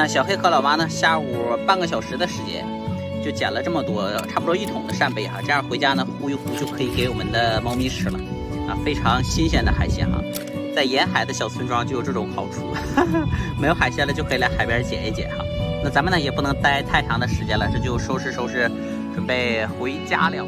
小黑和老妈呢，下午半个小时的时间，就捡了这么多，差不多1桶的扇贝哈。这样回家呢，烀一烀就可以给我们的猫咪吃了啊，非常新鲜的海鲜哈。在沿海的小村庄就有这种好处，没有海鲜了就可以来海边捡一捡哈。那咱们呢也不能待太长的时间了，这就收拾收拾，准备回家了。